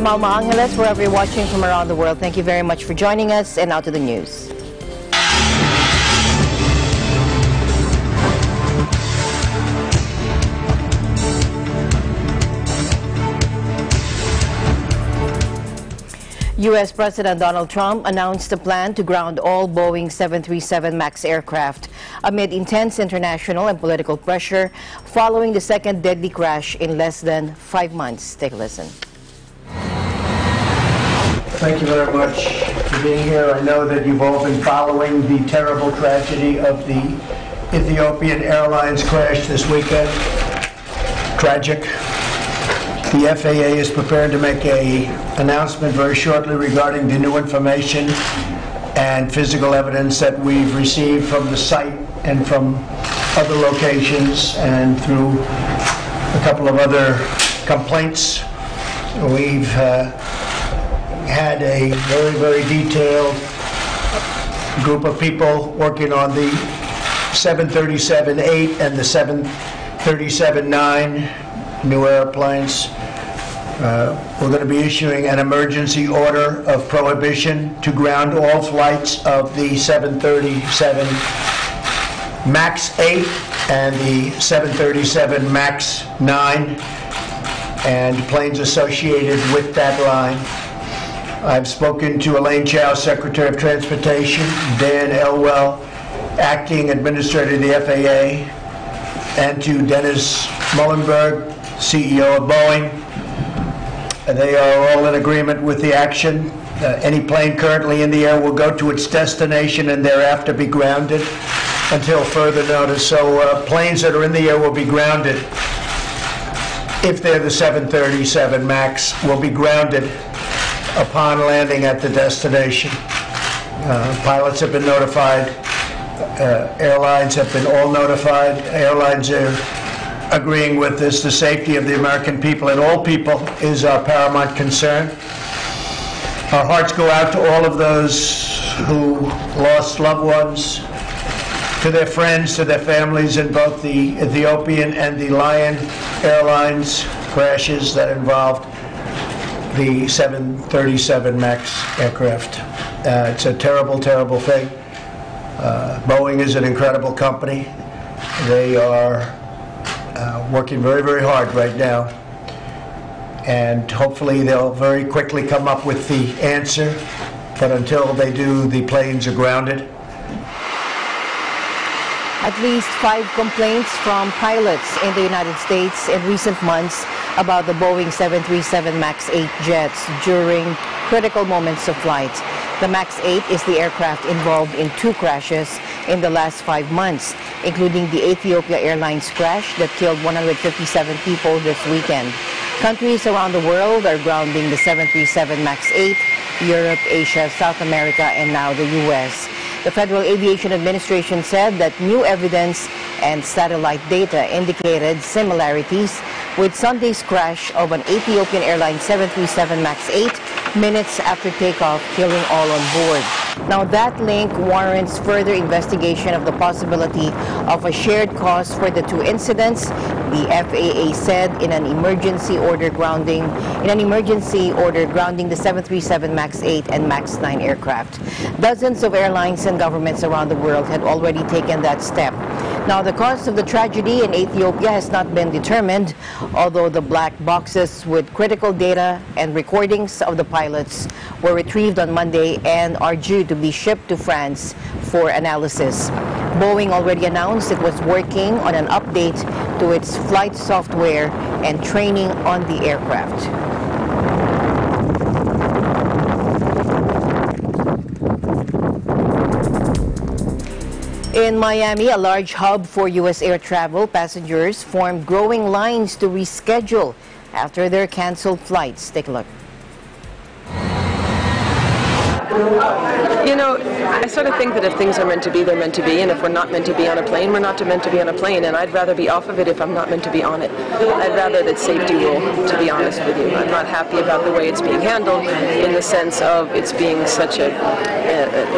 Alma Angeles, wherever you're watching from around the world. Thank you very much for joining us, and now to the news. U.S. President Donald Trump announced a plan to ground all Boeing 737 MAX aircraft amid intense international and political pressure following the second deadly crash in less than 5 months. Take a listen. Thank you very much for being here. I know that you've all been following the terrible tragedy of the Ethiopian Airlines crash this weekend. Tragic. The FAA is prepared to make an announcement very shortly regarding the new information and physical evidence that we've received from the site and from other locations and through a couple of other complaints. We've had a very, very detailed group of people working on the 737-8 and the 737-9 new airplanes. We're going to be issuing an emergency order of prohibition to ground all flights of the 737 MAX 8 and the 737 MAX 9 and planes associated with that line. I've spoken to Elaine Chao, Secretary of Transportation, Dan Elwell, Acting Administrator of the FAA, and to Dennis Muhlenberg, CEO of Boeing. They are all in agreement with the action. Any plane currently in the air will go to its destination and thereafter be grounded until further notice. So planes that are in the air will be grounded. If they're the 737 MAX, will be grounded upon landing at the destination. Pilots have been notified. Airlines have been all notified. Airlines are agreeing with this. The safety of the American people and all people is our paramount concern. Our hearts go out to all of those who lost loved ones, to their friends, to their families in both the Ethiopian and the Lion Airlines crashes that involved the 737 MAX aircraft. It's a terrible, terrible thing. Boeing is an incredible company. They are working very, very hard right now. And hopefully they'll very quickly come up with the answer. But until they do, the planes are grounded. At least 5 complaints from pilots in the United States in recent months about the Boeing 737 MAX 8 jets during critical moments of flight. The MAX 8 is the aircraft involved in 2 crashes in the last 5 months, including the Ethiopia Airlines crash that killed 157 people this weekend. Countries around the world are grounding the 737 MAX 8, Europe, Asia, South America, and now the U.S. The Federal Aviation Administration said that new evidence and satellite data indicated similarities with Sunday's crash of an Ethiopian Airlines 737 MAX 8 minutes after takeoff, killing all on board. Now that link warrants further investigation of the possibility of a shared cause for the 2 incidents, the FAA said in an emergency order grounding the 737 MAX 8 and MAX 9 aircraft. Dozens of airlines and governments around the world had already taken that step. Now, the cause of the tragedy in Ethiopia has not been determined, although the black boxes with critical data and recordings of the pilots were retrieved on Monday and are due to be shipped to France for analysis. Boeing already announced it was working on an update to its flight software and training on the aircraft. In Miami, a large hub for U.S. air travel, passengers formed growing lines to reschedule after their canceled flights. Take a look. You know, I sort of think that if things are meant to be, they're meant to be, and if we're not meant to be on a plane, we're not meant to be on a plane, and I'd rather be off of it if I'm not meant to be on it. I'd rather that safety rule, to be honest with you. I'm not happy about the way it's being handled in the sense of it's being such a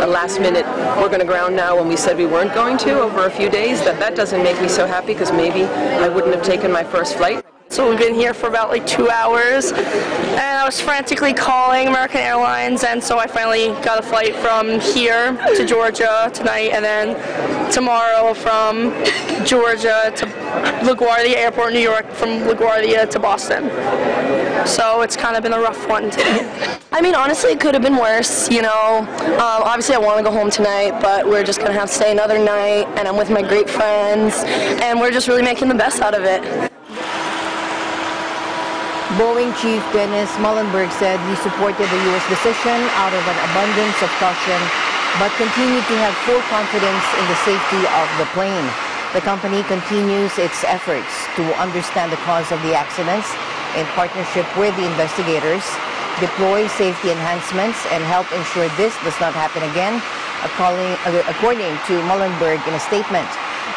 last minute, we're going to ground now when we said we weren't going to over a few days. That doesn't make me so happy because maybe I wouldn't have taken my first flight. So we've been here for about like 2 hours, and I was frantically calling American Airlines, and so I finally got a flight from here to Georgia tonight, and then tomorrow from Georgia to LaGuardia Airport, New York, from LaGuardia to Boston. So it's kind of been a rough one today. I mean, honestly, it could have been worse, you know. Obviously, I want to go home tonight, but we're just going to have to stay another night, and I'm with my great friends, and we're just really making the best out of it. Boeing Chief Dennis Muhlenberg said he supported the U.S. decision out of an abundance of caution, but continued to have full confidence in the safety of the plane. The company continues its efforts to understand the cause of the accidents in partnership with the investigators, deploy safety enhancements, and help ensure this does not happen again, according to Muhlenberg in a statement.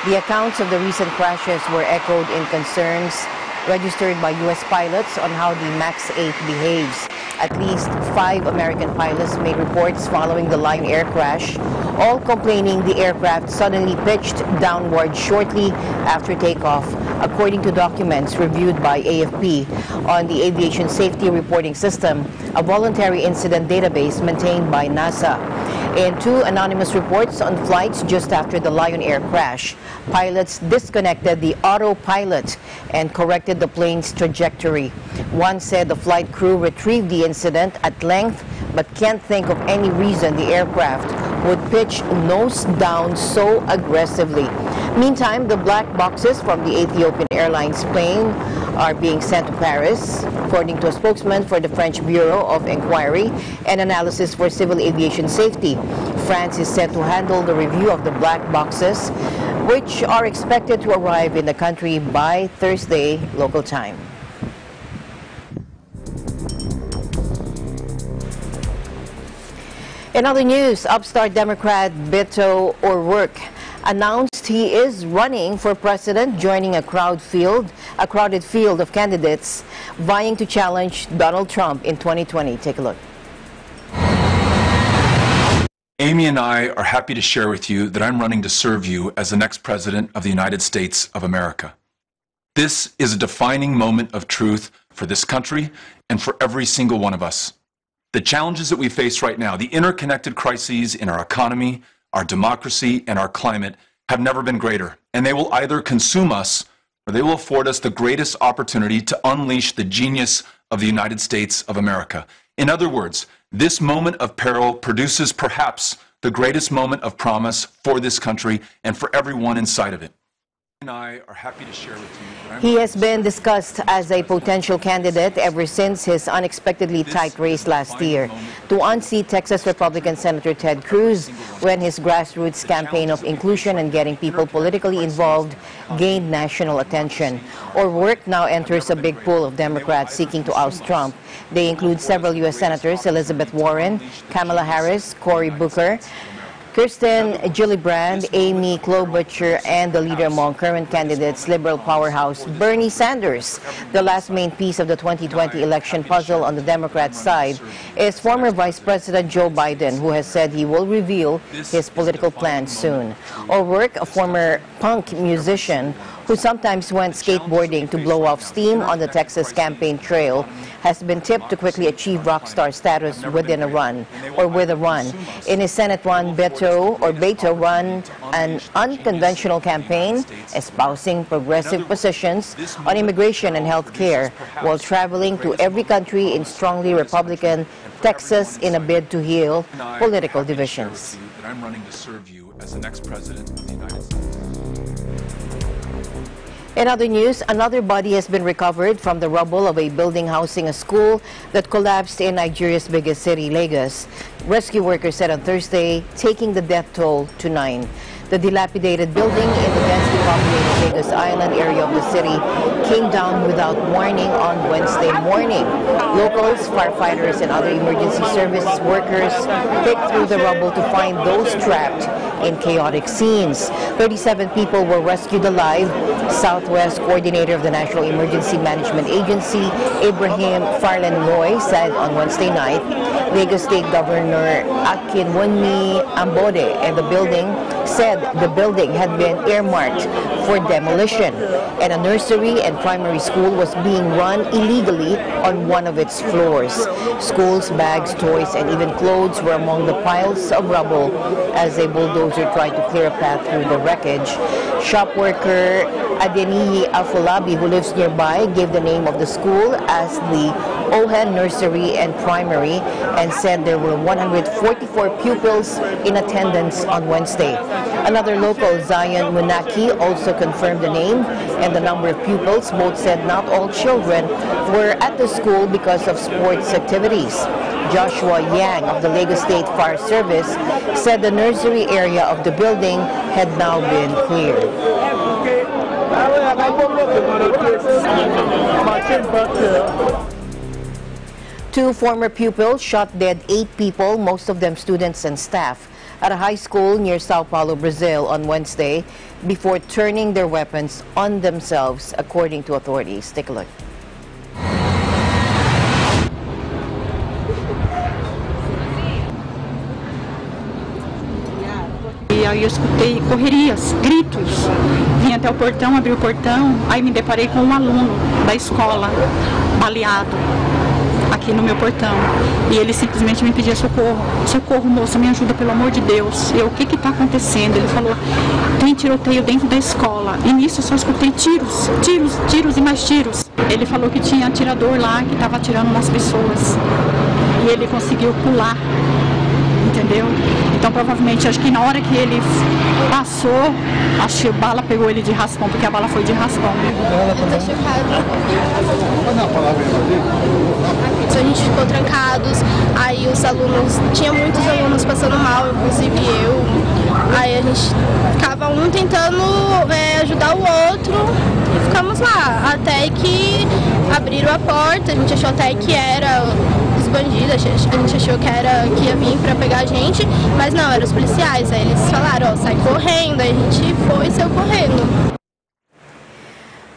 The accounts of the recent crashes were echoed in concerns registered by U.S. pilots on how the MAX 8 behaves. At least 5 American pilots made reports following the Lion Air crash, all complaining the aircraft suddenly pitched downward shortly after takeoff, according to documents reviewed by AFP on the Aviation Safety Reporting System, a voluntary incident database maintained by NASA. In 2 anonymous reports on flights just after the Lion Air crash, pilots disconnected the autopilot and corrected the plane's trajectory. One said the flight crew retrieved the incident at length but can't think of any reason the aircraft would pitch nose down so aggressively. Meantime, the black boxes from the Ethiopian Airlines plane are being sent to Paris, according to a spokesman for the French Bureau of Inquiry and Analysis for Civil Aviation Safety. France is set to handle the review of the black boxes, which are expected to arrive in the country by Thursday local time. In other news, upstart Democrat Beto O'Rourke announced he is running for president, joining a crowded field of candidates vying to challenge Donald Trump in 2020. Take a look. Amy and I are happy to share with you that I'm running to serve you as the next president of the United States of America. This is a defining moment of truth for this country and for every single one of us. The challenges that we face right now, the interconnected crises in our economy, our democracy, and our climate have never been greater, and they will either consume us or they will afford us the greatest opportunity to unleash the genius of the United States of America. In other words, this moment of peril produces perhaps the greatest moment of promise for this country and for everyone inside of it. And I are happy to share with you. He has been discussed as a potential candidate ever since his unexpectedly tight race last year to unseat Texas Republican Senator Ted Cruz when his grassroots campaign of inclusion and getting people politically involved gained national attention. O'Rourke now enters a big pool of Democrats seeking to oust Trump. They include several U.S. Senators, Elizabeth Warren, Kamala Harris, Cory Booker, Kirsten Gillibrand, Amy Klobuchar, and the leader among current candidates, liberal powerhouse Bernie Sanders. The last main piece of the 2020 election puzzle on the Democrat side is former Vice President Joe Biden, who has said he will reveal his political plans soon. O'Rourke, a former punk musician who sometimes went skateboarding to blow off steam on the Texas campaign trail, has been tipped to quickly achieve rock star status with a run. In his Senate run, Beto ran an unconventional campaign, espousing progressive positions on immigration and health care, while traveling to every country in strongly Republican Texas in a bid to heal political divisions. I'm running to serve you as the next president of the United States. In other news, another body has been recovered from the rubble of a building housing a school that collapsed in Nigeria's biggest city, Lagos. Rescue workers said on Thursday, taking the death toll to 9. The dilapidated building in the densely populated Lagos Island area of the city came down without warning on Wednesday morning. Locals, firefighters, and other emergency service workers picked through the rubble to find those trapped in chaotic scenes. 37 people were rescued alive. Southwest Coordinator of the National Emergency Management Agency, Ibrahim Farlan-Loy, said on Wednesday night, Lagos State Governor Akinwumi Ambode and the building had been earmarked for demolition, and a nursery and primary school was being run illegally on one of its floors. Schools, bags, toys, and even clothes were among the piles of rubble as a bulldozer tried to clear a path through the wreckage. Shop worker Adeniyi Afolabi, who lives nearby, gave the name of the school as the Ohen Nursery and Primary and said there were 144 pupils in attendance on Wednesday. Another local, Zion Munaki, also confirmed the name and the number of pupils. Both said not all children were at the school because of sports activities. Joshua Yang of the Lagos State Fire Service said the nursery area of the building had now been cleared. Two former pupils shot dead 8 people, most of them students and staff, at a high school near Sao Paulo, Brazil on Wednesday before turning their weapons on themselves, according to authorities. Take a look. E aí eu escutei correrias, gritos. Vim até o portão, abri o portão, aí me deparei com um aluno da escola, baleado, aqui no meu portão. E ele simplesmente me pedia socorro. Socorro, moça, me ajuda, pelo amor de Deus. Eu, o que está acontecendo? Ele falou, tem tiroteio dentro da escola. E nisso eu só escutei tiros, tiros, tiros e mais tiros. Ele falou que tinha atirador lá, que estava atirando nas pessoas. E ele conseguiu pular, entendeu? Então, provavelmente, acho que na hora que ele passou, acho que a bala pegou ele de raspão, porque a bala foi de raspão. A gente ficou trancados, aí os alunos, tinha muitos alunos passando mal, inclusive eu. Aí a gente ficava um tentando ajudar o outro e ficamos lá, até que abriram a porta, a gente achou até que era os bandidos, a gente achou que ia vir para pegar a gente, mas não, eram os policiais. Aí eles falaram, ó, sai correndo, aí a gente foi e saiu correndo.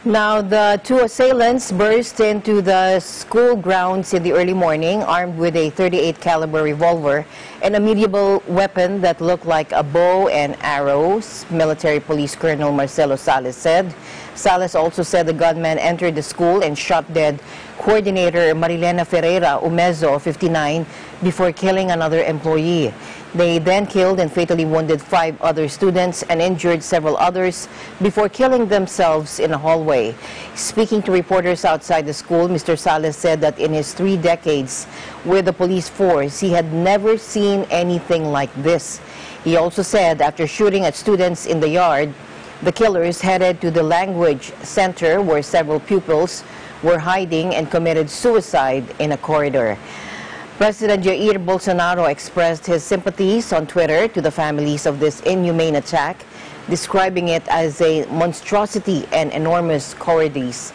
Now, the two assailants burst into the school grounds in the early morning, armed with a .38 caliber revolver and a medieval weapon that looked like a bow and arrows, Military Police Colonel Marcelo Sales said. Sales also said the gunman entered the school and shot dead coordinator Marilena Ferreira Umezo, 59, before killing another employee. They then killed and fatally wounded 5 other students and injured several others before killing themselves in a hallway. Speaking to reporters outside the school, Mr. Sales said that in his 3 decades with the police force, he had never seen anything like this. He also said after shooting at students in the yard, the killers headed to the language center where several pupils were hiding and committed suicide in a corridor. President Jair Bolsonaro expressed his sympathies on Twitter to the families of this inhumane attack, describing it as a monstrosity and enormous cowardice.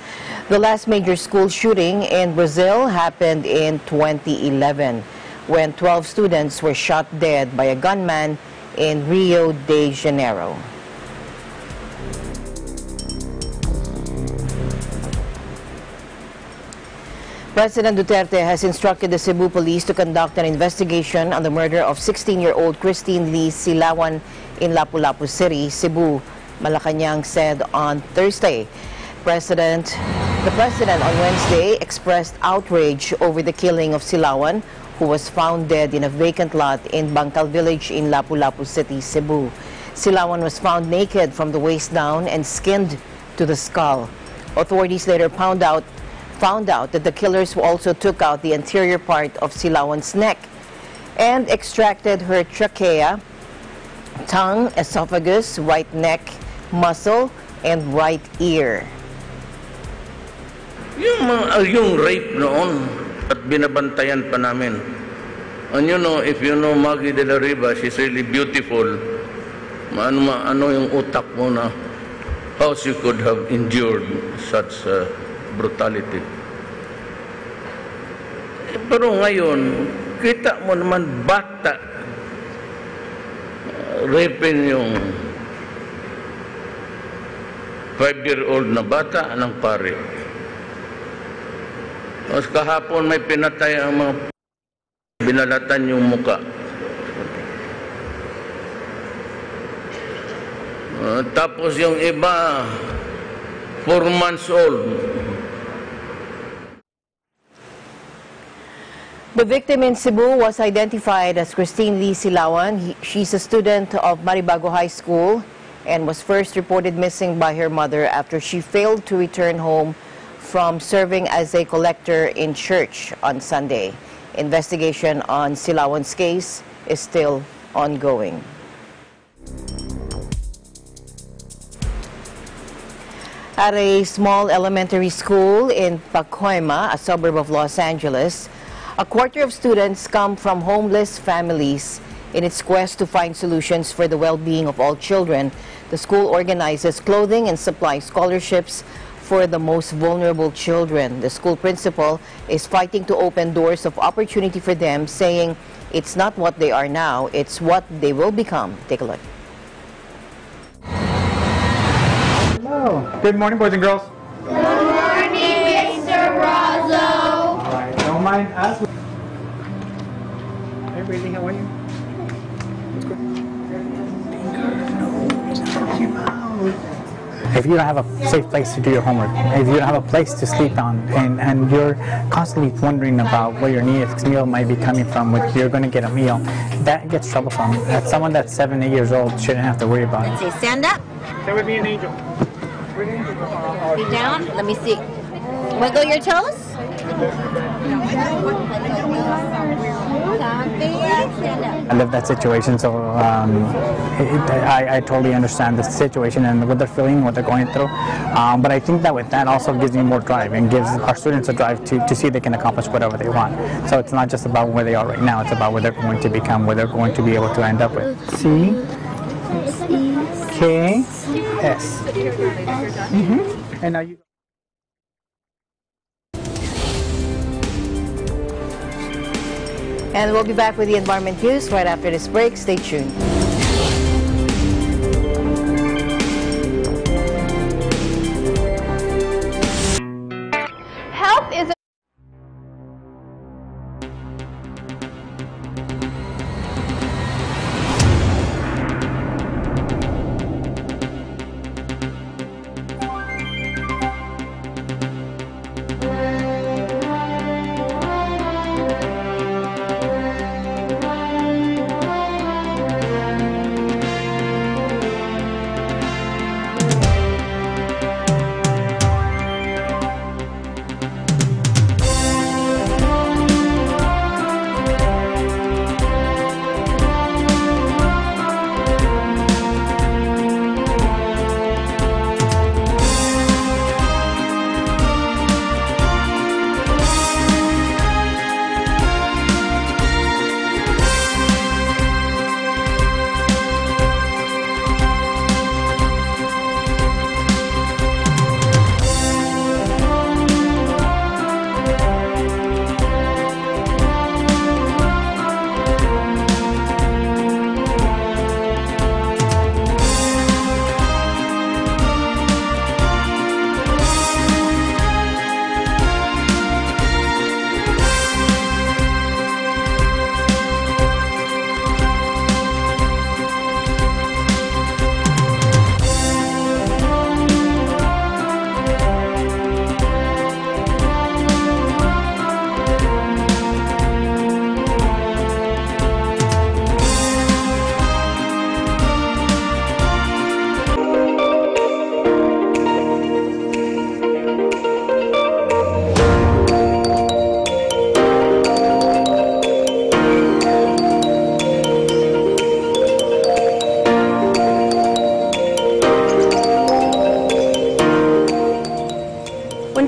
The last major school shooting in Brazil happened in 2011, when 12 students were shot dead by a gunman in Rio de Janeiro. President Duterte has instructed the Cebu Police to conduct an investigation on the murder of 16-year-old Christine Lee Silawan in Lapu-Lapu City, Cebu, Malacanang said on Thursday. The president on Wednesday expressed outrage over the killing of Silawan, who was found dead in a vacant lot in Bangkal village in Lapu-Lapu City, Cebu. Silawan was found naked from the waist down and skinned to the skull. Authorities later found out that the killers also took out the anterior part of Silawan's neck and extracted her trachea, tongue, esophagus, right neck, muscle, and right ear. Yung rape noon at binabantayan pa namin. And you know, if you know Maggie de la Riva, she's really beautiful. Ano yung utak mo na how she could have endured such brutality. Pero ngayon, kita mo naman bata, raping yung 5-year-old na bata ng pare. Tapos kahapon may pinatay ang mga binalatan yung muka. Tapos yung iba 4 months old. The victim in Cebu was identified as Christine Lee Silawan. She's a student of Maribago High School and was first reported missing by her mother after she failed to return home from serving as a collector in church on Sunday. Investigation on Silawan's case is still ongoing. At a small elementary school in Pacoima, a suburb of Los Angeles, a quarter of students come from homeless families. In its quest to find solutions for the well-being of all children, the school organizes clothing and supply scholarships for the most vulnerable children. The school principal is fighting to open doors of opportunity for them, saying it's not what they are now, it's what they will become. Take a look. Hello. Good morning, boys and girls. Good morning, Mr. Brazo. All right, don't mind us. Hey, Brady, how are you? If you don't have a safe place to do your homework, if you don't have a place to sleep on, and you're constantly wondering about where your next meal might be coming from, if you're going to get a meal, that gets troublesome. As someone that's 7, 8 years old shouldn't have to worry about it. Say, stand up. That would be an angel. Sit down. Let me see. Wiggle your toes. I live that situation, so I totally understand the situation and what they're feeling, what they're going through. But I think that with that also gives me more drive and gives our students a drive to see they can accomplish whatever they want. So it's not just about where they are right now, it's about where they're going to become, where they're going to be able to end up with. C, K, S. And now you. And we'll be back with the environment news right after this break. Stay tuned. Health is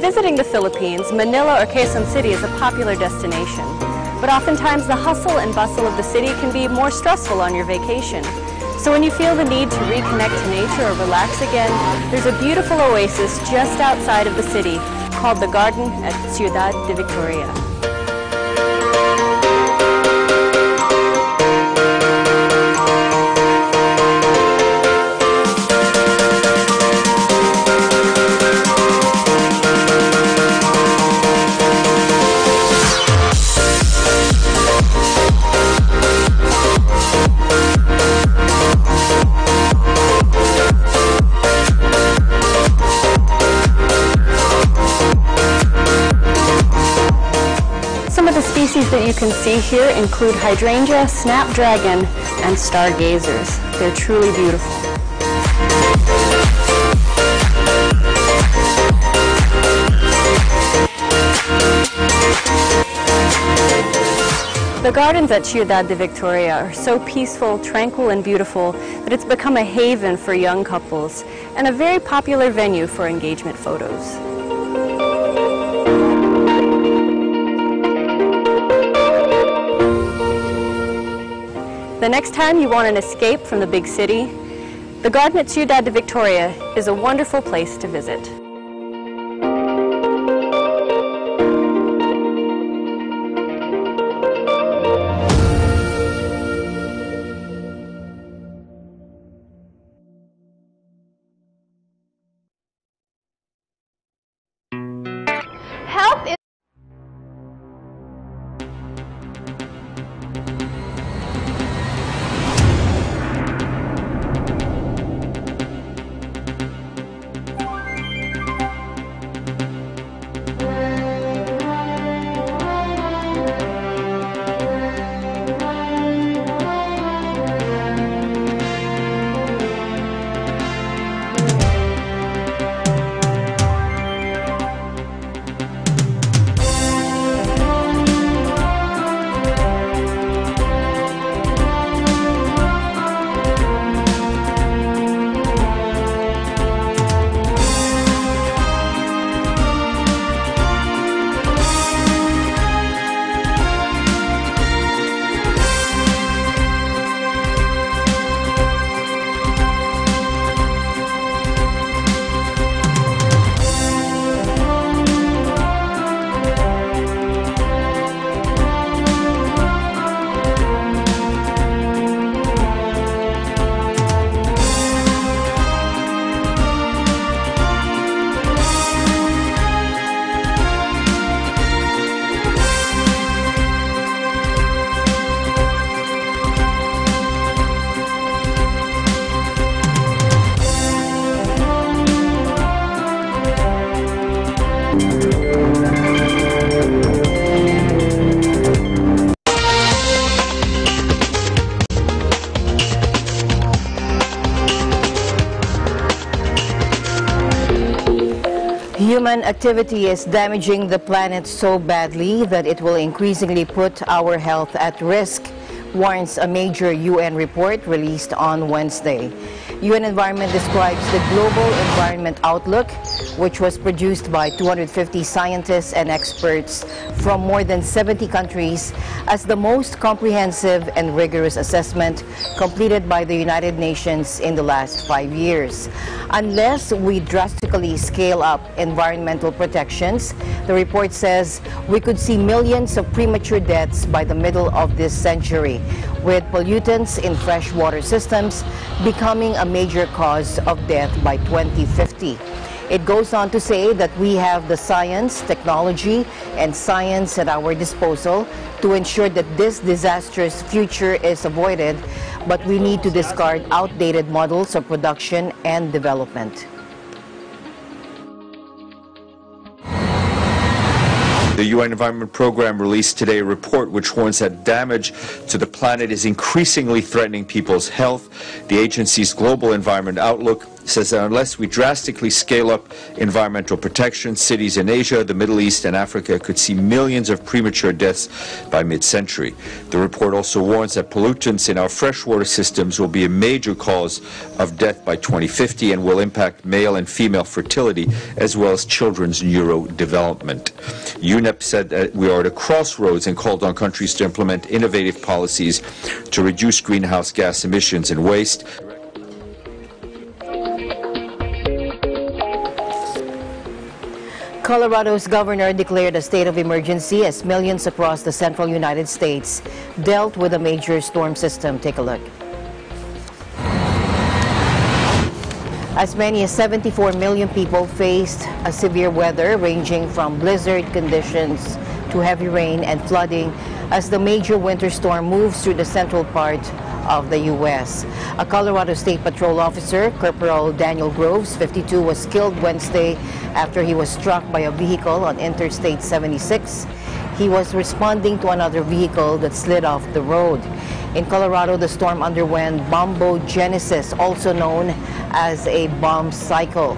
visiting the Philippines, Manila or Quezon City is a popular destination. But oftentimes the hustle and bustle of the city can be more stressful on your vacation. So when you feel the need to reconnect to nature or relax again, there's a beautiful oasis just outside of the city called the Garden at Ciudad de Victoria. species that you can see here include hydrangea, snapdragon, and stargazers. They're truly beautiful. The gardens at Ciudad de Victoria are so peaceful, tranquil, and beautiful that it's become a haven for young couples and a very popular venue for engagement photos. The next time you want an escape from the big city, the garden at Ciudad de Victoria is a wonderful place to visit. Health is Human activity is damaging the planet so badly that it will increasingly put our health at risk, warns a major UN report released on Wednesday. UN Environment describes the Global Environment Outlook, which was produced by 250 scientists and experts from more than 70 countries, as the most comprehensive and rigorous assessment completed by the United Nations in the last 5 years. Unless we drastically scale up environmental protections, the report says we could see millions of premature deaths by the middle of this century, with pollutants in freshwater systems becoming a major cause of death by 2050. It goes on to say that we have the science, technology, and science at our disposal to ensure that this disastrous future is avoided, but we need to discard outdated models of production and development. The UN Environment Program released today a report which warns that damage to the planet is increasingly threatening people's health. The agency's Global Environment Outlook says that unless we drastically scale up environmental protection, cities in Asia, the Middle East, and Africa could see millions of premature deaths by mid-century. The report also warns that pollutants in our freshwater systems will be a major cause of death by 2050 and will impact male and female fertility as well as children's neurodevelopment. UNEP said that we are at a crossroads and called on countries to implement innovative policies to reduce greenhouse gas emissions and waste. Colorado's governor declared a state of emergency as millions across the central United States dealt with a major storm system. Take a look. As many as 74 million people faced a severe weather ranging from blizzard conditions to heavy rain and flooding as the major winter storm moves through the central part of the U.S. A Colorado State Patrol officer, Corporal Daniel Groves, 52, was killed Wednesday after he was struck by a vehicle on Interstate 76. He was responding to another vehicle that slid off the road. In Colorado, the storm underwent bombogenesis, also known as a bomb cycle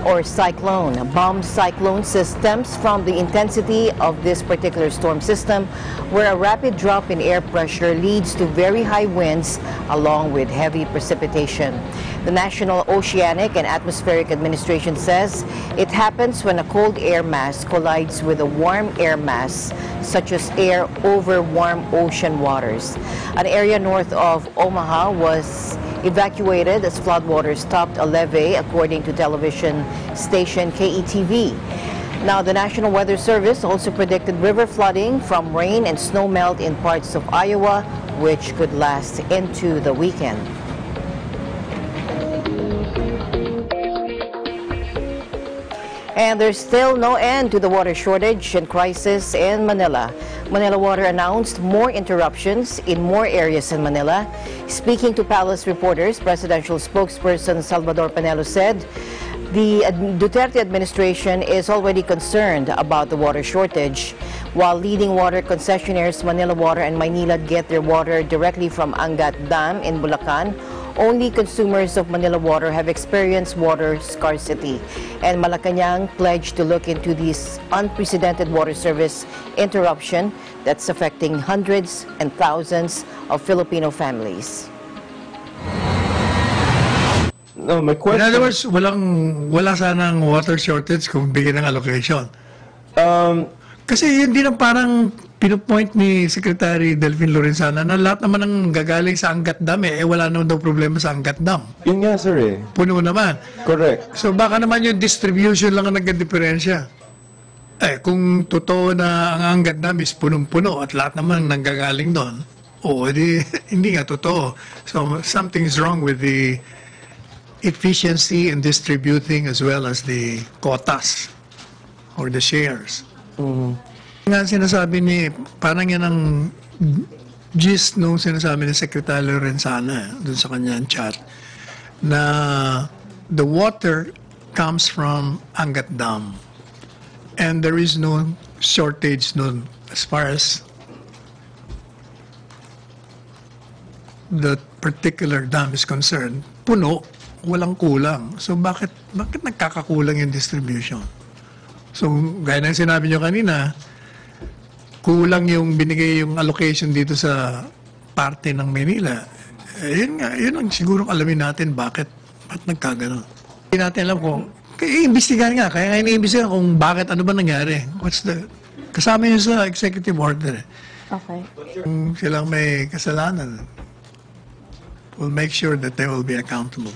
or cyclone. Bomb cyclone stems from the intensity of this particular storm system, where a rapid drop in air pressure leads to very high winds along with heavy precipitation. The National Oceanic and Atmospheric Administration says it happens when a cold air mass collides with a warm air mass, such as air over warm ocean waters. An area north of Omaha was evacuated as floodwaters topped a levee, according to television station KETV. Now, the National Weather Service also predicted river flooding from rain and snow melt in parts of Iowa, which could last into the weekend. And there's still no end to the water shortage and crisis in Manila. Manila Water announced more interruptions in more areas in Manila. Speaking to Palace reporters, presidential spokesperson Salvador Panelo said the Duterte administration is already concerned about the water shortage. While leading water concessionaires Manila Water and Maynilad get their water directly from Angat Dam in Bulacan, only consumers of Manila Water have experienced water scarcity. And Malacanang pledged to look into this unprecedented water service interruption that's affecting hundreds and thousands of Filipino families. No, my question... In other words, wala sanang water shortage kung bigyan ng allocation. Kasi yun din ang parang pinupoint ni Secretary Delphine Lorenzana na lahat naman ang gagaling sa Angat Dam wala naman daw problema sa Angat Dam. Yun nga, sir Puno naman. Correct. So baka naman yung distribution lang ang nagka-diferensya. Kung totoo na ang Angat Dam is punong-puno at lahat naman nanggagaling doon, hindi nga totoo. So something is wrong with the efficiency in distributing as well as the quotas or the shares. Nga sinasabi ni, parang yan ang gist nung sinasabi ni Secretary Lorenzana dun sa kanyang chat, na the water comes from Angat Dam and there is no shortage nun as far as the particular dam is concerned. Puno, walang kulang. So bakit nagkakakulang yung distribution? So, gaya ng sinabi nyo kanina, kulang yung binigay yung allocation dito sa parte ng Manila. Yun ang siguro alamin natin bakit nagkaganon. Hindi natin alam kung, iimbestigahan nga, kaya nga iniimbestigahan kung bakit, ano ba nangyari. Kasama yun sa executive order. Okay. Kung silang may kasalanan, we'll make sure that they will be accountable.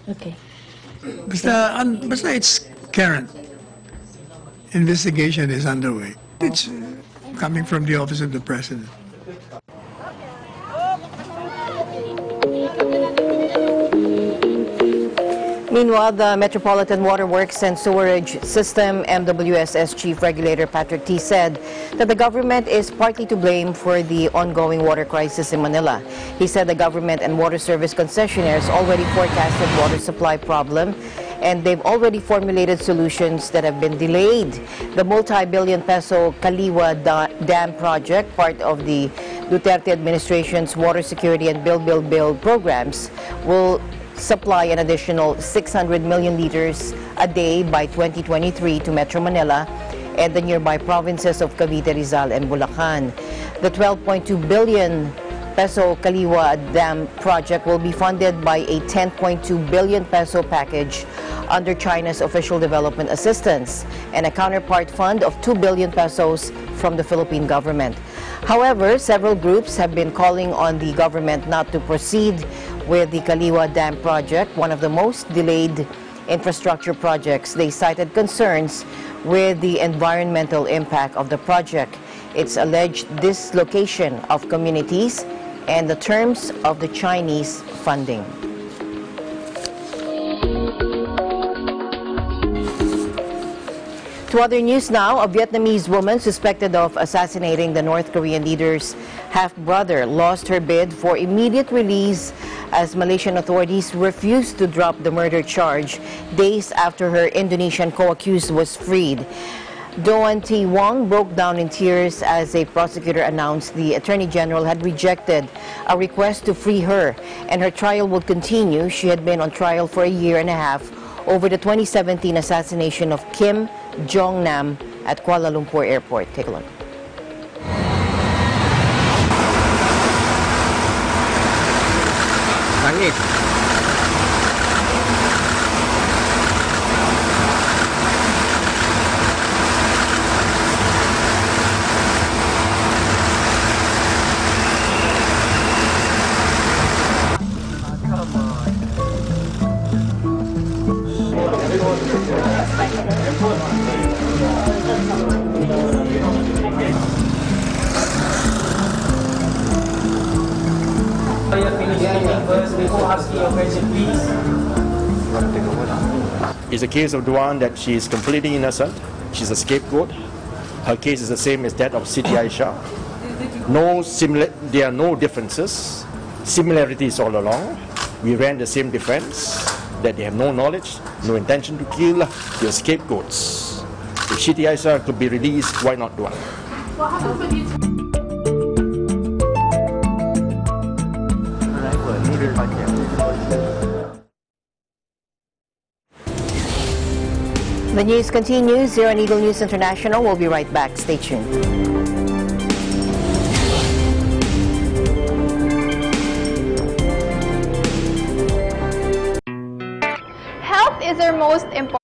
Okay. Basta it's current. Investigation is underway. It's coming from the Office of the President. Meanwhile, the Metropolitan Water Works and Sewerage System MWSS Chief Regulator Patrick T. said that the government is partly to blame for the ongoing water crisis in Manila. He said the government and water service concessionaires already forecasted water supply problem, and they've already formulated solutions that have been delayed. The multi-billion peso Kaliwa Dam project, part of the Duterte administration's water security and build programs, will supply an additional 600 million liters a day by 2023 to Metro Manila and the nearby provinces of Cavite, Rizal, and Bulacan. The 12.2 billion peso Kaliwa Dam project will be funded by a 10.2 billion peso package under China's official development assistance and a counterpart fund of 2 billion pesos from the Philippine government. However, several groups have been calling on the government not to proceed with the Kaliwa Dam project, one of the most delayed infrastructure projects. They cited concerns with the environmental impact of the project, its alleged dislocation of communities, and the terms of the Chinese funding. To other news now, a Vietnamese woman suspected of assassinating the North Korean leader's half-brother lost her bid for immediate release as Malaysian authorities refused to drop the murder charge days after her Indonesian co-accused was freed. Doan T. Wong broke down in tears as a prosecutor announced the Attorney General had rejected a request to free her, and her trial would continue. She had been on trial for a year and a half over the 2017 assassination of Kim Jong-nam at Kuala Lumpur Airport. Take a look. It's a case of Duan that she is completely innocent. She's a scapegoat. Her case is the same as that of Siti Aisha. There are no differences, similarities all along. We ran the same defense, that they have no knowledge, no intention to kill. They are scapegoats. If Siti Aisha could be released, why not Duan? The news continues here on Eagle News International. We'll be right back. Stay tuned. Health is our most important.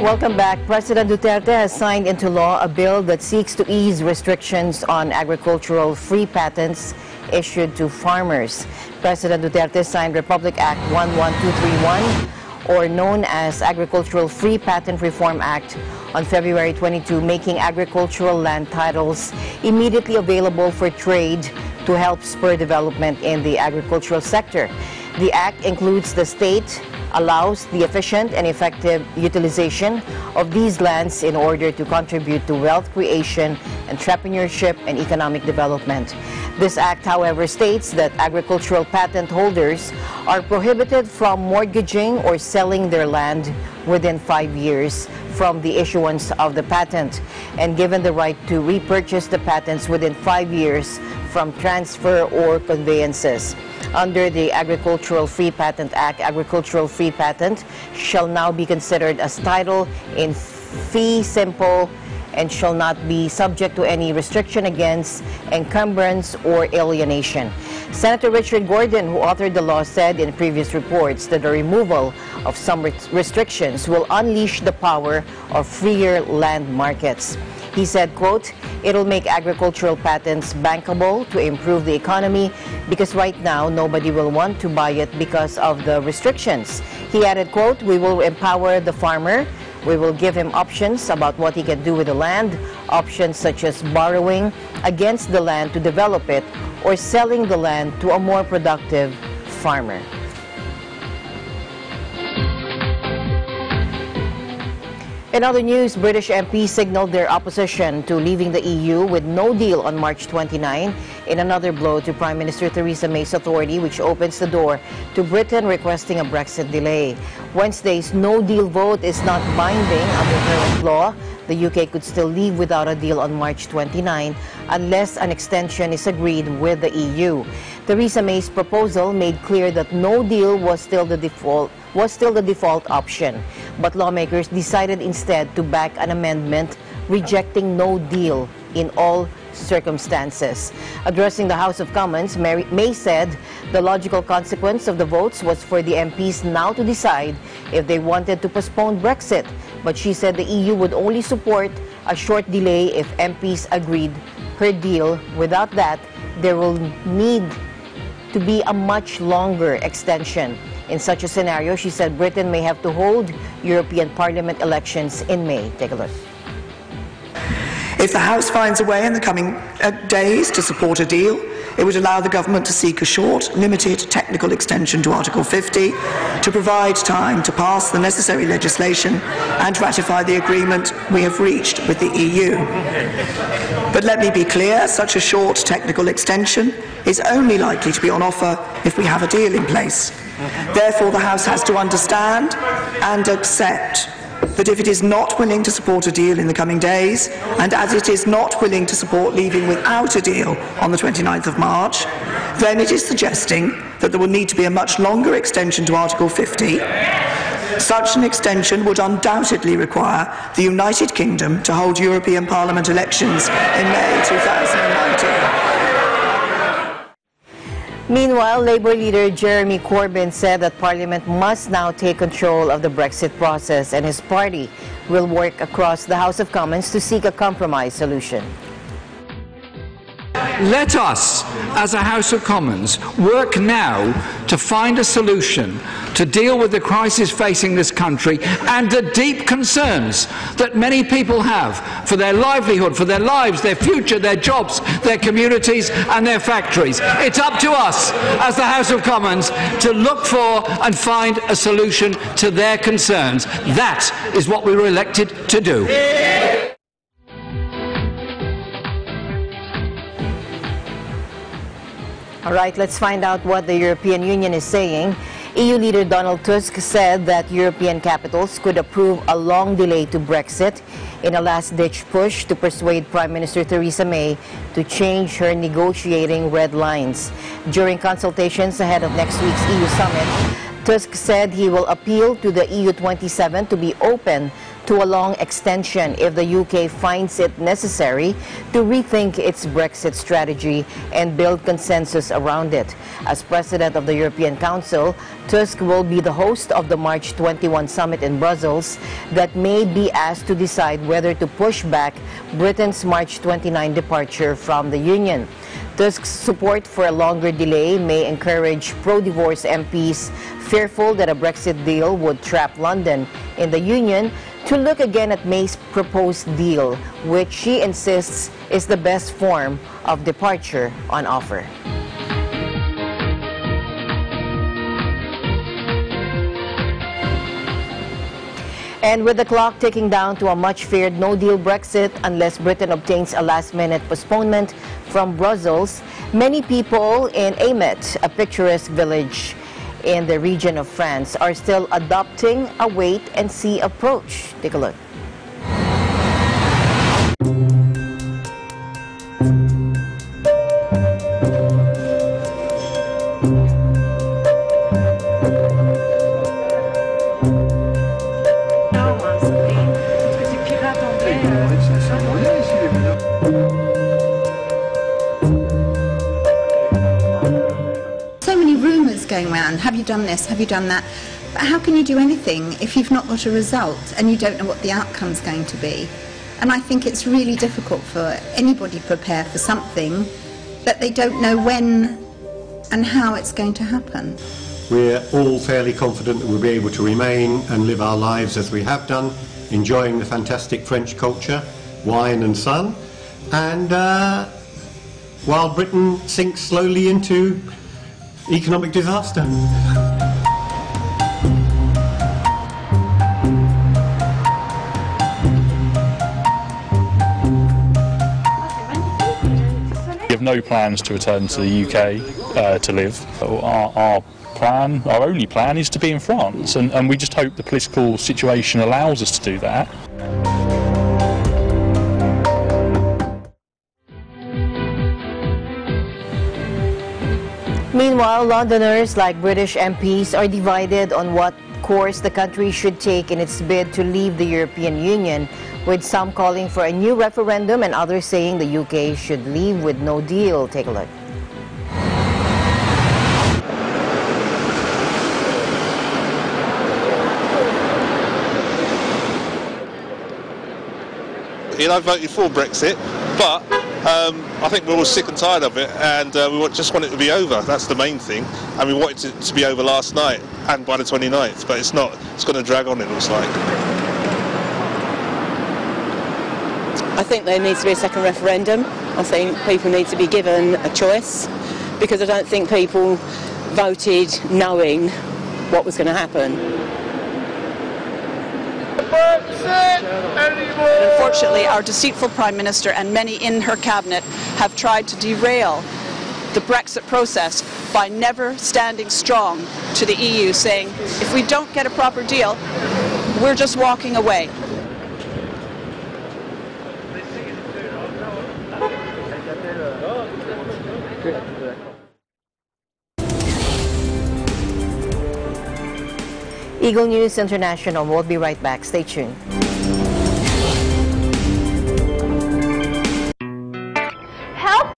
Welcome back. President Duterte has signed into law a bill that seeks to ease restrictions on agricultural free patents issued to farmers. President Duterte signed Republic Act 11231, or known as Agricultural Free Patent Reform Act, on February 22, making agricultural land titles immediately available for trade to help spur development in the agricultural sector. The act includes the state allows the efficient and effective utilization of these lands in order to contribute to wealth creation, entrepreneurship, and economic development. This act, however, states that agricultural patent holders are prohibited from mortgaging or selling their land within 5 years from the issuance of the patent, and given the right to repurchase the patents within 5 years from transfer or conveyances. Under the Agricultural Free Patent Act, agricultural free patent shall now be considered as title in fee simple and shall not be subject to any restriction against encumbrance or alienation. Senator Richard Gordon, who authored the law, said in previous reports that the removal of some restrictions will unleash the power of freer land markets. He said, quote, "It'll make agricultural patents bankable to improve the economy because right now nobody will want to buy it because of the restrictions." He added, quote, "We will empower the farmer. We will give him options about what he can do with the land. Options such as borrowing against the land to develop it or selling the land to a more productive farmer. In other news, British MPs signaled their opposition to leaving the EU with no deal on March 29 in another blow to Prime Minister Theresa May's authority, which opens the door to Britain requesting a Brexit delay. Wednesday's no-deal vote is not binding under current law. The UK could still leave without a deal on March 29 unless an extension is agreed with the EU. Theresa May's proposal made clear that no deal was still the default option, but lawmakers decided instead to back an amendment rejecting no deal in all circumstances. Addressing the House of Commons, May said the logical consequence of the votes was for the MPs now to decide if they wanted to postpone Brexit, but she said the EU would only support a short delay if MPs agreed her deal. Without that, there will need to be a much longer extension. In such a scenario, she said Britain may have to hold European Parliament elections in May. Take a look. If the House finds a way in the coming days to support a deal, it would allow the government to seek a short, limited technical extension to Article 50 to provide time to pass the necessary legislation and ratify the agreement we have reached with the EU. But let me be clear, such a short technical extension is only likely to be on offer if we have a deal in place. Therefore, the House has to understand and accept that if it is not willing to support a deal in the coming days, and as it is not willing to support leaving without a deal on the 29th of March, then it is suggesting that there will need to be a much longer extension to Article 50. Such an extension would undoubtedly require the United Kingdom to hold European Parliament elections in May 2019. Meanwhile, Labour leader Jeremy Corbyn said that Parliament must now take control of the Brexit process, and his party will work across the House of Commons to seek a compromise solution. Let us, as a House of Commons, work now to find a solution to deal with the crisis facing this country and the deep concerns that many people have for their livelihood, for their lives, their future, their jobs, their communities and their factories. It's up to us, as the House of Commons, to look for and find a solution to their concerns. That is what we were elected to do. All right, let's find out what the European Union is saying. EU leader Donald Tusk said that European capitals could approve a long delay to Brexit in a last-ditch push to persuade Prime Minister Theresa May to change her negotiating red lines. During consultations ahead of next week's EU summit, Tusk said he will appeal to the EU27 to be open to a long extension if the UK finds it necessary to rethink its Brexit strategy and build consensus around it. As President of the European Council, Tusk will be the host of the March 21 summit in Brussels that may be asked to decide whether to push back Britain's March 29 departure from the Union. Tusk's support for a longer delay may encourage pro-divorce MPs fearful that a Brexit deal would trap London in the Union to look again at May's proposed deal, which she insists is the best form of departure on offer. And with the clock ticking down to a much-feared no-deal Brexit unless Britain obtains a last-minute postponement from Brussels, many people in Amet, a picturesque village in the region of France, are still adopting a wait-and-see approach. Take a look. Going around, have you done this, have you done that? But how can you do anything if you've not got a result and you don't know what the outcome's going to be? And I think it's really difficult for anybody to prepare for something that they don't know when and how it's going to happen. We're all fairly confident that we'll be able to remain and live our lives as we have done, enjoying the fantastic French culture wine and sun, and while Britain sinks slowly into economic disaster. We have no plans to return to the UK to live. Our only plan is to be in France, and we just hope the political situation allows us to do that. Meanwhile, Londoners, like British MPs, are divided on what course the country should take in its bid to leave the European Union, with some calling for a new referendum and others saying the UK should leave with no deal. Take a look. I voted for Brexit, but I think we're all sick and tired of it, and we just want it to be over. That's the main thing, and we wanted it to be over last night and by the 29th, but it's not. It's going to drag on, it looks like. I think there needs to be a second referendum. I think people need to be given a choice, because I don't think people voted knowing what was going to happen. Unfortunately, our deceitful Prime Minister and many in her cabinet have tried to derail the Brexit process by never standing strong to the EU, saying, if we don't get a proper deal, we're just walking away. Eagle News International. We'll be right back. Stay tuned. Help!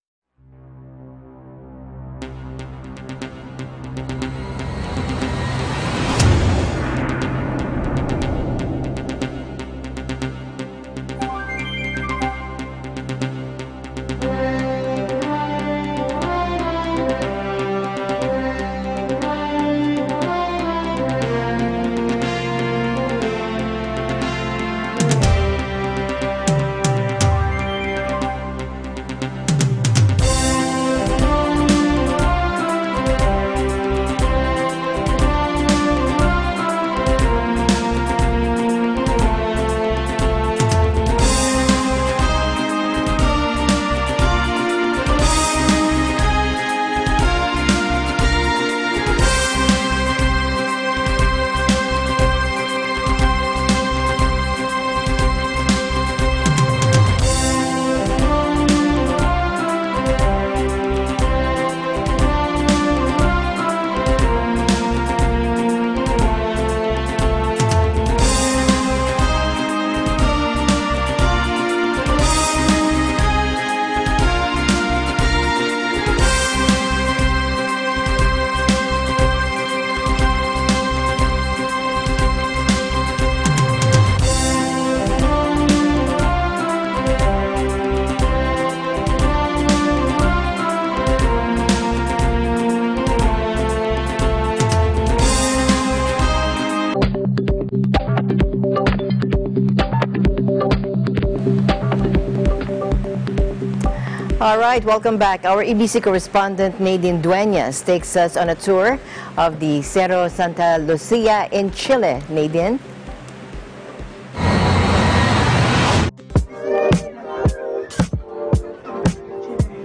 All right, welcome back. Our EBC correspondent Nadine Dueñas takes us on a tour of the Cerro Santa Lucia in Chile. Nadine?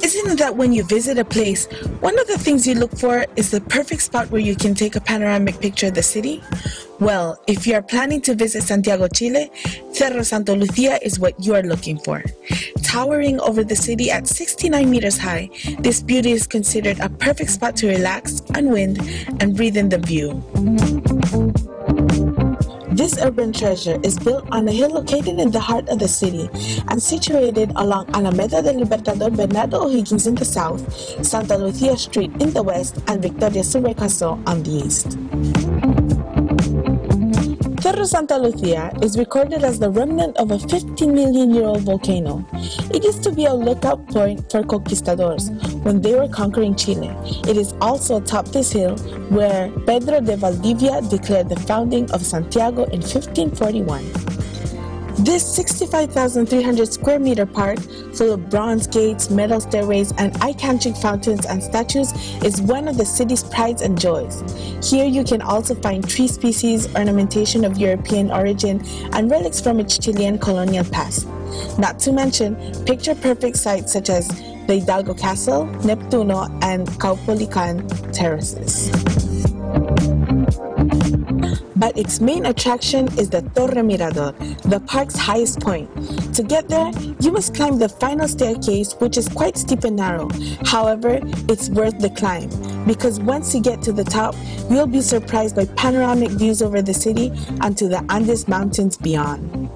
Isn't it that when you visit a place, one of the things you look for is the perfect spot where you can take a panoramic picture of the city? Well, if you are planning to visit Santiago, Chile, Cerro Santa Lucia is what you are looking for. Towering over the city at 69 meters high, this beauty is considered a perfect spot to relax, unwind, and breathe in the view. This urban treasure is built on a hill located in the heart of the city and situated along Alameda del Libertador Bernardo O'Higgins in the south, Santa Lucia Street in the west, and Victoria Subercaso on the east. Cerro Santa Lucia is recorded as the remnant of a 15-million-year-old volcano. It used to be a lookout point for conquistadors when they were conquering Chile. It is also atop this hill where Pedro de Valdivia declared the founding of Santiago in 1541. This 65,300 square meter park, full of bronze gates, metal stairways, and eye-catching fountains and statues, is one of the city's prides and joys. Here you can also find tree species, ornamentation of European origin, and relics from its Chilean colonial past. Not to mention picture-perfect sites such as the Hidalgo Castle, Neptuno, and Caupolicán terraces. But its main attraction is the Torre Mirador, the park's highest point. To get there, you must climb the final staircase, which is quite steep and narrow. However, it's worth the climb, because once you get to the top, you'll be surprised by panoramic views over the city and to the Andes Mountains beyond.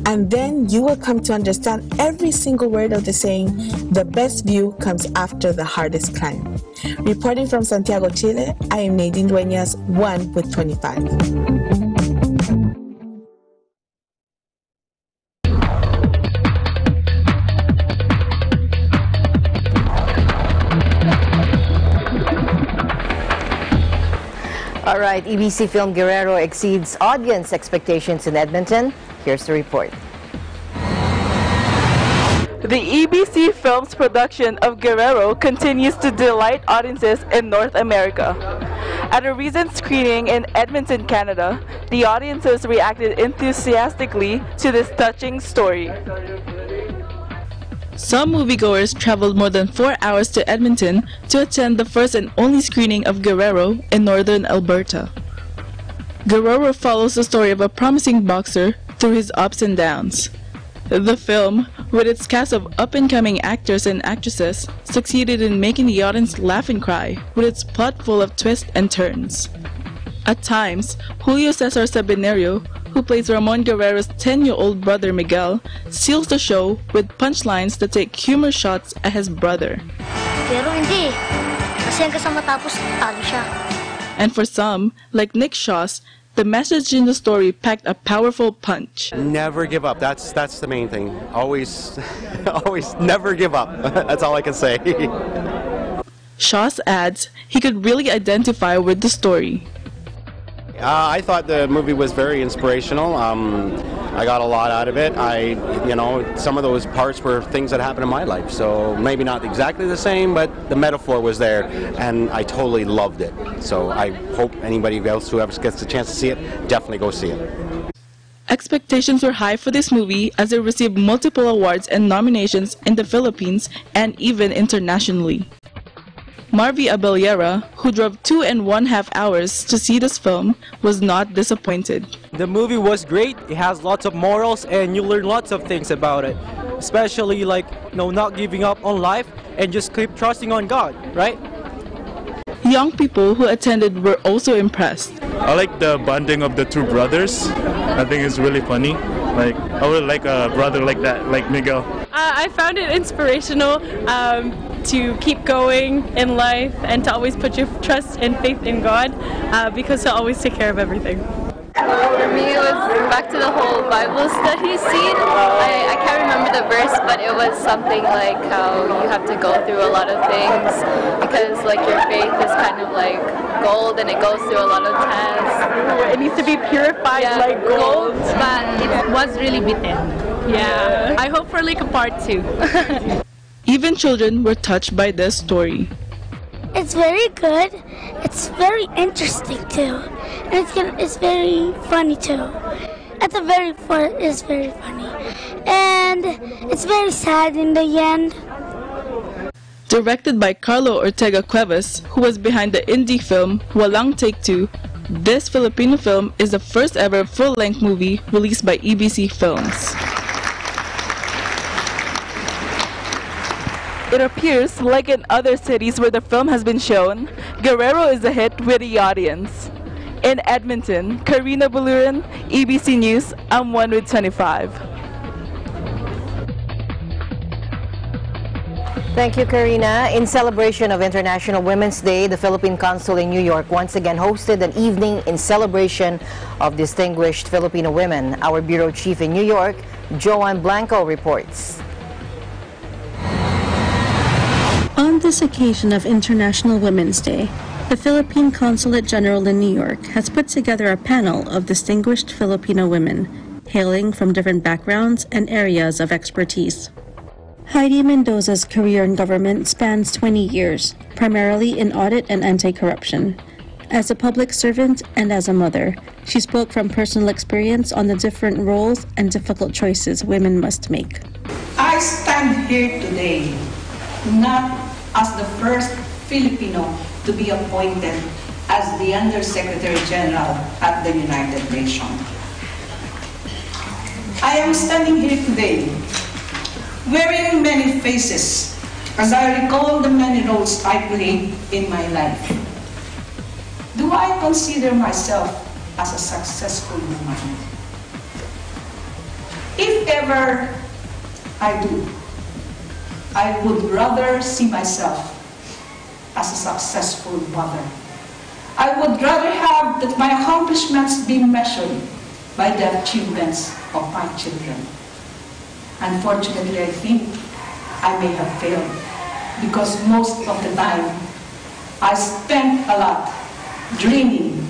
And then you will come to understand every single word of the saying, the best view comes after the hardest climb. Reporting from Santiago, Chile, I am Nadine Dueñas, 1 with 25. All right, EBC film Guerrero exceeds audience expectations in Edmonton. Here's the report. The EBC Films production of Guerrero continues to delight audiences in North America. At a recent screening in Edmonton, Canada, the audiences reacted enthusiastically to this touching story. Some moviegoers traveled more than 4 hours to Edmonton to attend the first and only screening of Guerrero in northern Alberta. Guerrero follows the story of a promising boxer through his ups and downs. The film, with its cast of up-and-coming actors and actresses, succeeded in making the audience laugh and cry, with its plot full of twists and turns. At times, Julio Cesar Sabinerio, who plays Ramon Guerrero's 10-year-old brother Miguel, seals the show with punchlines that take humor shots at his brother. Pero hindi. Kasi hanggang sa matapos, talo siya. And for some, like Nick Shaw's, the message in the story packed a powerful punch. Never give up. That's the main thing. Always never give up. That's all I can say. Shaw's adds he could really identify with the story. I thought the movie was very inspirational. I got a lot out of it. Some of those parts were things that happened in my life, so maybe not exactly the same, but the metaphor was there, and I totally loved it. So I hope anybody else who ever gets the chance to see it, definitely go see it. Expectations were high for this movie as it received multiple awards and nominations in the Philippines and even internationally. Marvy Abellera, who drove 2.5 hours to see this film, was not disappointed. The movie was great. It has lots of morals and you learn lots of things about it. Especially not giving up on life and just keep trusting on God, right? Young people who attended were also impressed. I like the bonding of the two brothers. I think it's really funny. I would like a brother like that, like Miguel. I found it inspirational to keep going in life and to always put your trust and faith in God because He'll always take care of everything. For me, it was back to the whole Bible study scene. I can't remember the verse, but it was something like how you have to go through a lot of things because your faith is kind of like gold and it goes through a lot of tests. It needs to be purified like gold. But it was really bitter. Yeah, I hope for a part 2. Even children were touched by this story. It's very good. It's very interesting too, and it's very funny too. At the very front, it's very funny, and it's very sad in the end. Directed by Carlo Ortega Cuevas, who was behind the indie film Walang Take Two, this Filipino film is the first ever full-length movie released by EBC Films. It appears, like in other cities where the film has been shown, Guerrero is a hit with the audience. In Edmonton, Karina Buluran, EBC News, I'm 1 with 25. Thank you, Karina. In celebration of International Women's Day, the Philippine Consul in New York once again hosted an evening in celebration of distinguished Filipino women. Our bureau chief in New York, Joanne Blanco, reports. On this occasion of International Women's Day, the Philippine Consulate General in New York has put together a panel of distinguished Filipino women hailing from different backgrounds and areas of expertise. Heidi Mendoza's career in government spans 20 years, primarily in audit and anti-corruption. As a public servant and as a mother, she spoke from personal experience on the different roles and difficult choices women must make. I stand here today not as the first Filipino to be appointed as the Undersecretary General at the United Nations. I am standing here today wearing many faces as I recall the many roles I played in my life. Do I consider myself as a successful woman? If ever I do, I would rather see myself as a successful mother. I would rather have that my accomplishments be measured by the achievements of my children. Unfortunately, I think I may have failed because most of the time I spent a lot dreaming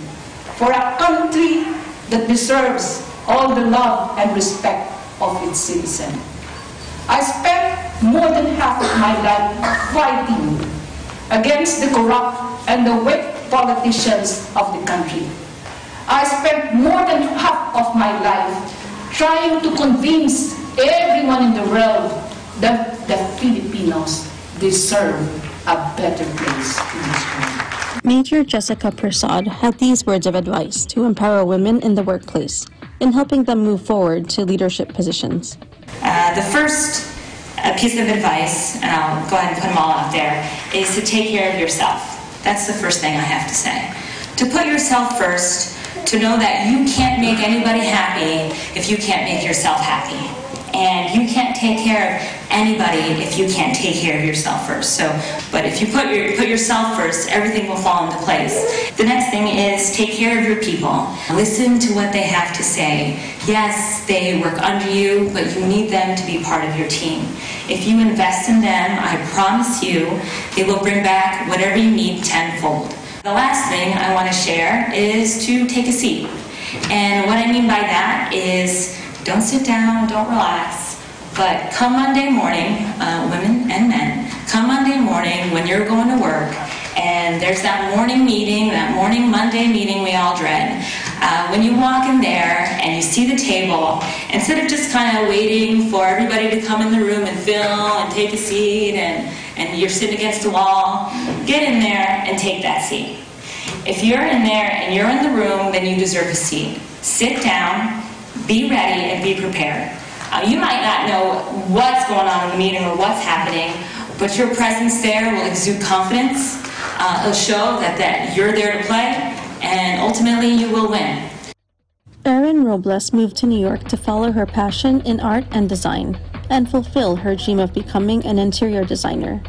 for a country that deserves all the love and respect of its citizens. I spent more than half of my life fighting against the corrupt and the weak politicians of the country. I spent more than half of my life trying to convince everyone in the world that the Filipinos deserve a better place in this world. Major Jessica Prasad had these words of advice to empower women in the workplace in helping them move forward to leadership positions. The first piece of advice, and I'll go ahead and put them all out there, is to take care of yourself. That's the first thing I have to say. To put yourself first, to know that you can't make anybody happy if you can't make yourself happy. And you can't take care of anybody if you can't take care of yourself first. But if you put yourself first, everything will fall into place. The next thing is take care of your people. Listen to what they have to say. Yes, they work under you, but you need them to be part of your team. If you invest in them, I promise you, they will bring back whatever you need tenfold. The last thing I want to share is to take a seat. And what I mean by that is don't sit down, don't relax, but come Monday morning, women and men, come Monday morning when you're going to work, and there's that morning meeting, that morning Monday meeting we all dread. When you walk in there and you see the table, instead of just kind of waiting for everybody to come in the room and fill and take a seat and you're sitting against the wall, get in there and take that seat. If you're in there and you're in the room, then you deserve a seat. Sit down, be ready, and be prepared. You might not know what's going on in the meeting or what's happening, but your presence there will exude confidence. It'll show that you're there to play, and ultimately you will win. Erin Robles moved to New York to follow her passion in art and design and fulfill her dream of becoming an interior designer.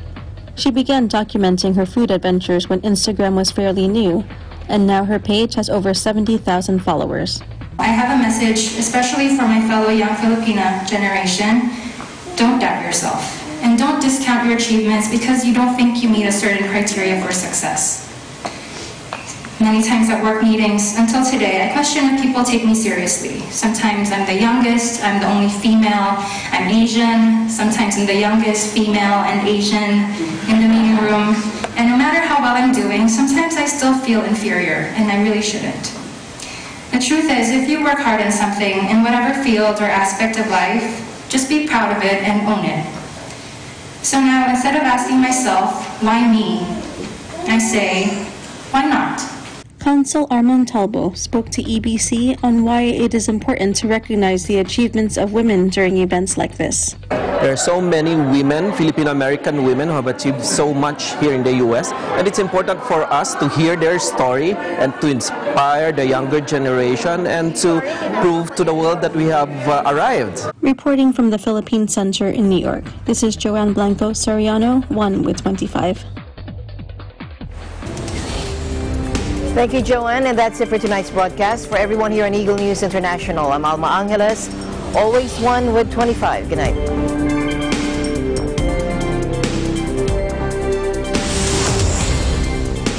She began documenting her food adventures when Instagram was fairly new, and now her page has over 70,000 followers. I have a message, especially for my fellow young Filipina generation. Don't doubt yourself, and don't discount your achievements because you don't think you meet a certain criteria for success. Many times at work meetings, until today, I question if people take me seriously. Sometimes I'm the youngest, I'm the only female, I'm Asian, sometimes I'm the youngest female and Asian in the meeting room. And no matter how well I'm doing, sometimes I still feel inferior, and I really shouldn't. The truth is, if you work hard in something, in whatever field or aspect of life, just be proud of it and own it. So now, instead of asking myself, why me, I say, why not? Consul Armand Talbo spoke to EBC on why it is important to recognize the achievements of women during events like this. There are so many women, Filipino-American women, who have achieved so much here in the U.S. And it's important for us to hear their story and to inspire the younger generation and to prove to the world that we have arrived. Reporting from the Philippine Center in New York, this is Joanne Blanco Soriano, 1 with 25. Thank you, Joanne, and that's it for tonight's broadcast. For everyone here on Eagle News International, I'm Alma Angeles, always 1 with 25. Good night.